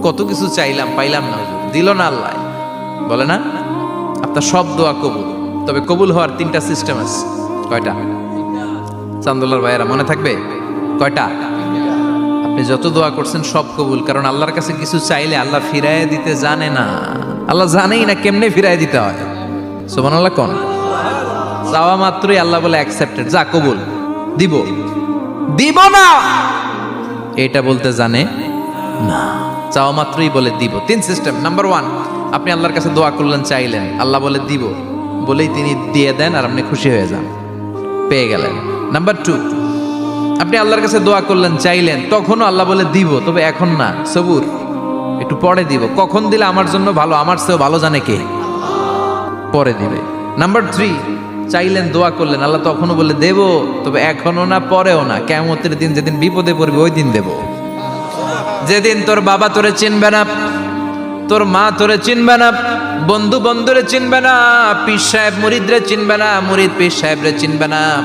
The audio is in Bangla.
কত কিছু চাইলাম, পাইলাম না, হুজুর দিল না আল্লাহ। বলে না আপনার সব দোয়া কবুল, তবে কবুল হওয়ার 3টা সিস্টেম আছে। কয়টা? চান্দুল্লার ভাইয়েরা মনে থাকবে কয়টা? আপনি যত দোয়া করছেন সব কবুল, কারণ আল্লাহর কাছে কিছু চাইলে আল্লাহ ফিরাইয়া দিতে জানে না। আল্লাহ জানেই না কেমনে ফিরাইয়া দিতে হয়। সুবহানাল্লাহ কোন? চাওয়া মাত্রই আল্লাহ বলে অ্যাকসেপ্টেড, যা কবুল, দিব দিব না এটা বলতে জানে না, চাওয়া মাত্রই বলে দিব। 3 সিস্টেম। নাম্বার 1, আপনি আল্লাহর কাছে দোয়া করলেন, চাইলেন, আল্লাহ বলে দিব, বলেই তিনি দিয়ে দেন আর আপনি খুশি হয়ে যান, পেয়ে গেলেন। নাম্বার 2, আপনি আল্লাহর কাছে দোয়া করলেন, চাইলেন, তখনও আল্লাহ বলে দিব, তবে এখন না, সবুর, একটু পরে দিব। কখন দিলে আমার জন্য ভালো, আমার চেয়েও ভালো জানে কে, পরে দিবে। নাম্বার 3, চাইলেন, দোয়া করলেন, আল্লাহ তখনও বলে দেব, তবে এখনো না, পরেও না, কিয়ামতের দিন যেদিন বিপদে পড়বে ওই দিন দেব। যেদিন তোর বাবা তোরে চিনবে না, তোর মা তোরে চিনবে না, বন্ধু বন্ধুরে চিনবে না, পীর সাহেব মুরিদরে চিনবে না, মুরিদ পীর সাহেবরে চিনবে না,